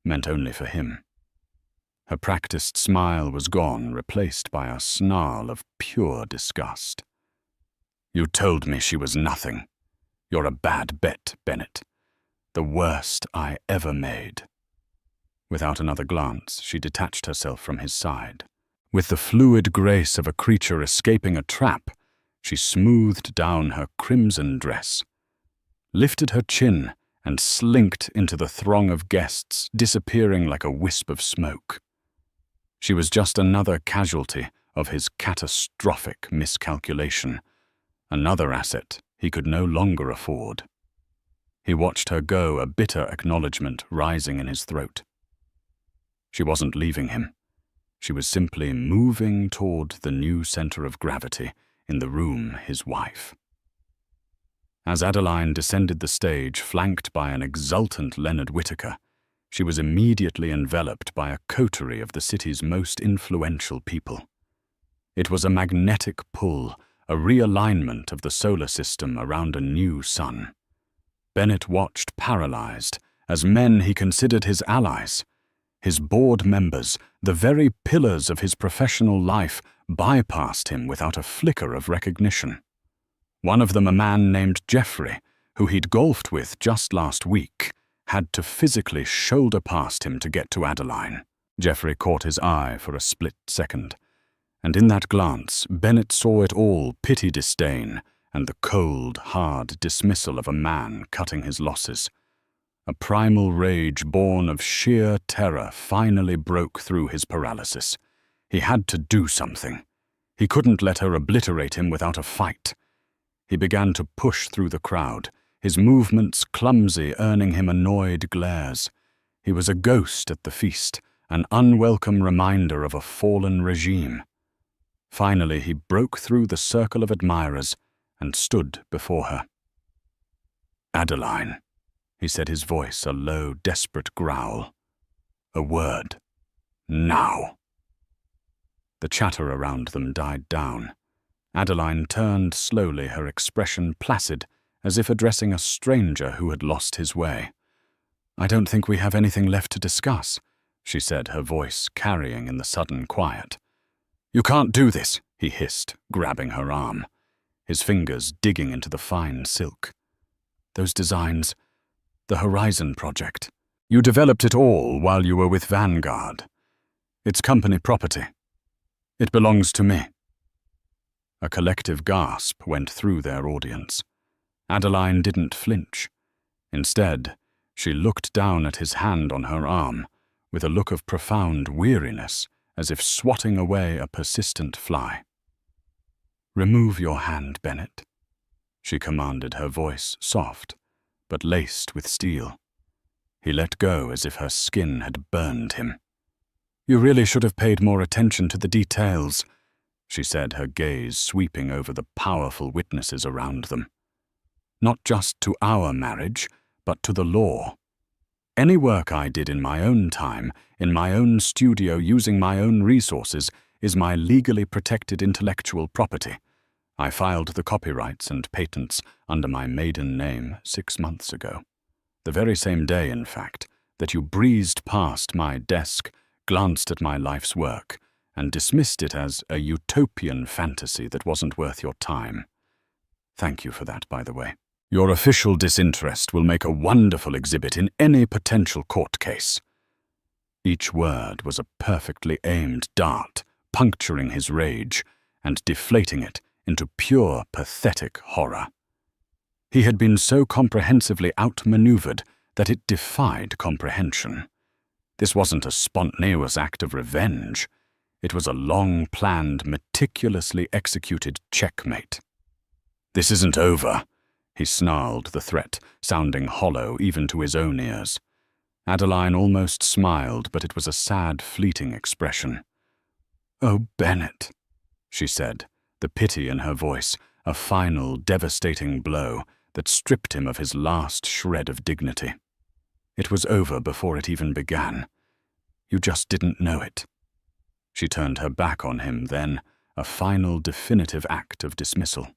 meant only for him. Her practiced smile was gone, replaced by a snarl of pure disgust. "You told me she was nothing. You're a bad bet, Bennett. The worst I ever made." Without another glance, she detached herself from his side. With the fluid grace of a creature escaping a trap, she smoothed down her crimson dress, lifted her chin, and slinked into the throng of guests, disappearing like a wisp of smoke. She was just another casualty of his catastrophic miscalculation, another asset he could no longer afford. He watched her go, a bitter acknowledgement rising in his throat. She wasn't leaving him. She was simply moving toward the new center of gravity in the room, his wife. As Adeline descended the stage, flanked by an exultant Leonard Whittaker, she was immediately enveloped by a coterie of the city's most influential people. It was a magnetic pull, a realignment of the solar system around a new sun. Bennett watched paralyzed as men he considered his allies, his board members, the very pillars of his professional life, bypassed him without a flicker of recognition. One of them, a man named Jeffrey, who he'd golfed with just last week, had to physically shoulder past him to get to Adeline. Jeffrey caught his eye for a split second, and in that glance, Bennett saw it all: pity, disdain, and the cold, hard dismissal of a man cutting his losses. A primal rage born of sheer terror finally broke through his paralysis. He had to do something. He couldn't let her obliterate him without a fight. He began to push through the crowd, his movements clumsy, earning him annoyed glares. He was a ghost at the feast, an unwelcome reminder of a fallen regime. Finally, he broke through the circle of admirers and stood before her. "Adeline," he said, his voice a low, desperate growl. "A word. Now." The chatter around them died down. Adeline turned slowly, her expression placid, as if addressing a stranger who had lost his way. "I don't think we have anything left to discuss. she said, her voice carrying in the sudden quiet. "You can't do this," he hissed, grabbing her arm, his fingers digging into the fine silk. "Those designs, the Horizon Project. You developed it all while you were with Vanguard. It's company property. It belongs to me." A collective gasp went through their audience. Adeline didn't flinch. Instead, she looked down at his hand on her arm with a look of profound weariness, as if swatting away a persistent fly. "Remove your hand, Bennett," she commanded, her voice soft, but laced with steel. He let go as if her skin had burned him. "You really should have paid more attention to the details," she said, her gaze sweeping over the powerful witnesses around them. "Not just to our marriage, but to the law. Any work I did in my own time, in my own studio using my own resources, is my legally protected intellectual property. I filed the copyrights and patents under my maiden name 6 months ago. The very same day, in fact, that you breezed past my desk, glanced at my life's work, and dismissed it as a utopian fantasy that wasn't worth your time. Thank you for that, by the way. Your official disinterest will make a wonderful exhibit in any potential court case." Each word was a perfectly aimed dart, puncturing his rage and deflating it into pure, pathetic horror. He had been so comprehensively outmaneuvered that it defied comprehension. This wasn't a spontaneous act of revenge. It was a long-planned, meticulously executed checkmate. "This isn't over," he snarled the threat, sounding hollow even to his own ears. Adeline almost smiled, but it was a sad, fleeting expression. "Oh, Bennett," she said, the pity in her voice, a final, devastating blow that stripped him of his last shred of dignity. "It was over before it even began. You just didn't know it." She turned her back on him then, a final, definitive act of dismissal.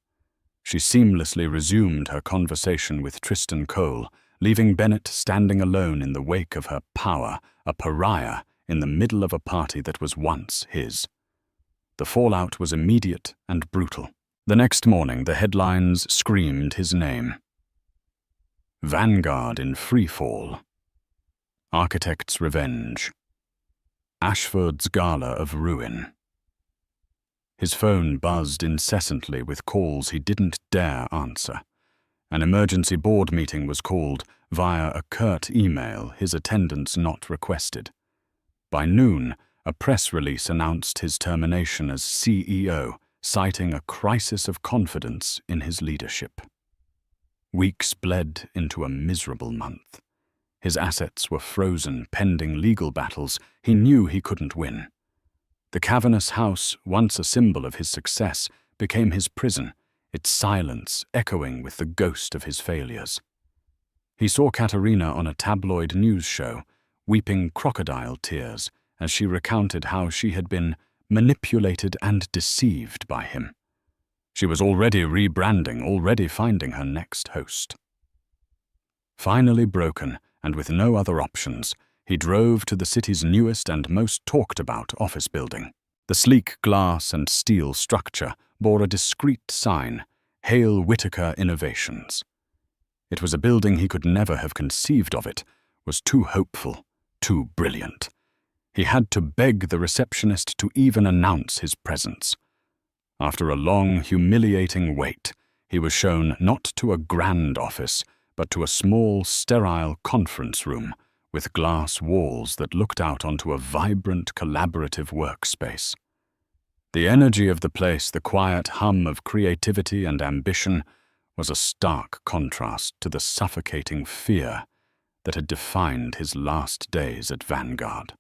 She seamlessly resumed her conversation with Tristan Cole, leaving Bennett standing alone in the wake of her power, a pariah in the middle of a party that was once his. The fallout was immediate and brutal. The next morning, the headlines screamed his name. Vanguard in freefall. Architect's revenge. Ashford's Gala of ruin. His phone buzzed incessantly with calls he didn't dare answer. An emergency board meeting was called via a curt email, his attendance not requested. By noon, a press release announced his termination as CEO, citing a crisis of confidence in his leadership. Weeks bled into a miserable month. His assets were frozen pending legal battles he knew he couldn't win. The cavernous house, once a symbol of his success, became his prison, its silence echoing with the ghost of his failures. He saw Katerina on a tabloid news show, weeping crocodile tears as she recounted how she had been manipulated and deceived by him. She was already rebranding, already finding her next host. Finally broken, and with no other options, he drove to the city's newest and most talked-about office building. The sleek glass and steel structure bore a discreet sign, Hale Whitaker Innovations. It was a building he could never have conceived of. It was too hopeful, too brilliant. He had to beg the receptionist to even announce his presence. After a long, humiliating wait, he was shown not to a grand office, but to a small, sterile conference room with glass walls that looked out onto a vibrant, collaborative workspace. The energy of the place, the quiet hum of creativity and ambition, was a stark contrast to the suffocating fear that had defined his last days at Vanguard.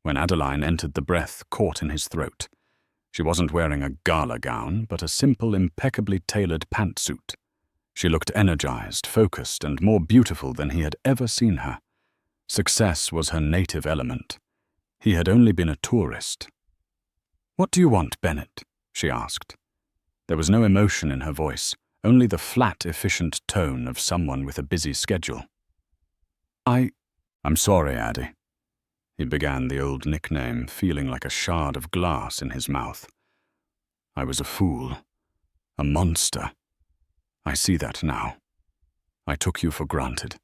When Adeline entered, the breath caught in his throat. She wasn't wearing a gala gown, but a simple, impeccably tailored pantsuit. She looked energized, focused, and more beautiful than he had ever seen her. Success was her native element. He had only been a tourist. "What do you want, Bennett?" she asked. There was no emotion in her voice, only the flat, efficient tone of someone with a busy schedule. I'm sorry, Addie. he began the old nickname, feeling like a shard of glass in his mouth. I was a fool, a monster. I see that now. I took you for granted.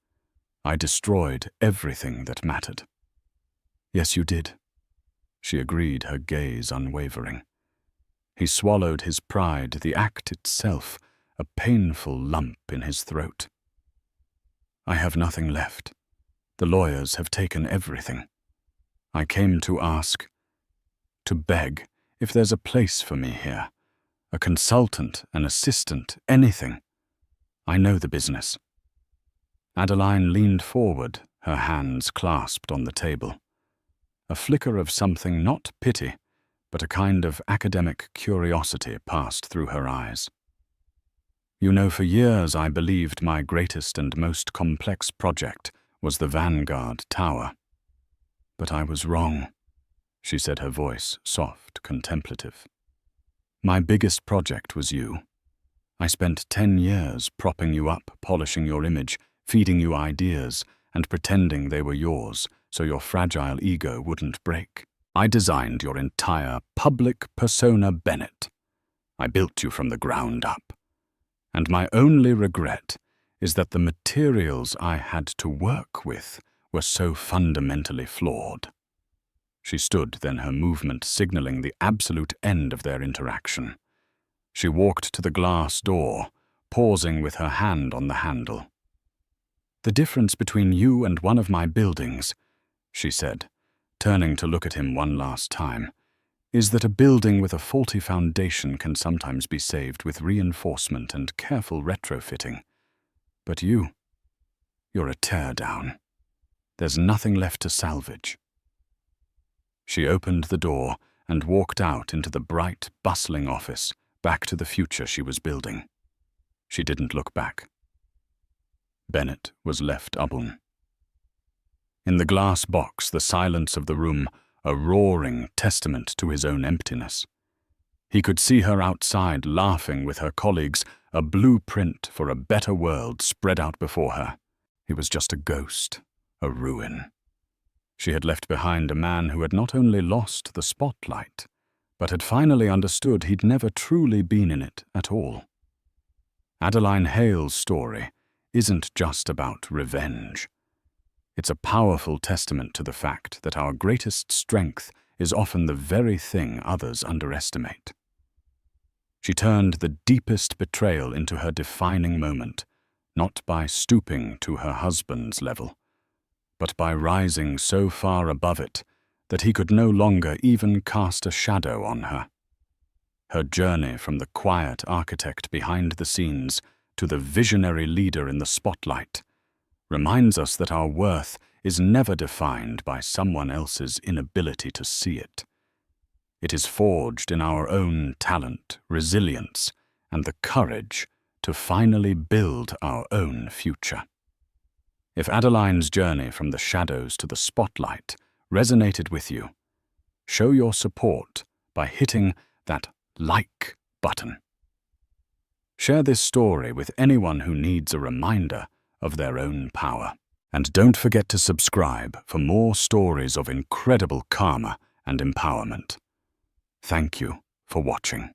I destroyed everything that mattered. Yes, you did. She agreed, her gaze unwavering. He swallowed his pride, the act itself, a painful lump in his throat. I have nothing left. The lawyers have taken everything. I came to ask, to beg, if there's a place for me here. A consultant, an assistant, anything. I know the business. Adeline leaned forward, her hands clasped on the table. A flicker of something not pity, but a kind of academic curiosity passed through her eyes. You know, for years I believed my greatest and most complex project was the Vanguard Tower. But I was wrong, she said, her voice soft, contemplative. My biggest project was you. I spent 10 years propping you up, polishing your image, feeding you ideas, and pretending they were yours so your fragile ego wouldn't break. I designed your entire public persona, Bennett. I built you from the ground up. And my only regret is that the materials I had to work with were so fundamentally flawed. She stood, then her movement signaling the absolute end of their interaction. She walked to the glass door, pausing with her hand on the handle. The difference between you and one of my buildings, she said, turning to look at him one last time, is that a building with a faulty foundation can sometimes be saved with reinforcement and careful retrofitting. But you're a tear-down. There's nothing left to salvage. She opened the door and walked out into the bright, bustling office, back to the future she was building. She didn't look back. Bennett was left alone. In the glass box, the silence of the room, a roaring testament to his own emptiness. He could see her outside, laughing with her colleagues, a blueprint for a better world spread out before her. He was just a ghost, a ruin. She had left behind a man who had not only lost the spotlight, but had finally understood he'd never truly been in it at all. Adeline Hale's story isn't just about revenge. It's a powerful testament to the fact that our greatest strength is often the very thing others underestimate. She turned the deepest betrayal into her defining moment, not by stooping to her husband's level, but by rising so far above it that he could no longer even cast a shadow on her. Her journey from the quiet architect behind the scenes to the visionary leader in the spotlight reminds us that our worth is never defined by someone else's inability to see it. It is forged in our own talent, resilience, and the courage to finally build our own future. If Adeline's journey from the shadows to the spotlight resonated with you, show your support by hitting that like button. Share this story with anyone who needs a reminder of their own power. And don't forget to subscribe for more stories of incredible karma and empowerment. Thank you for watching.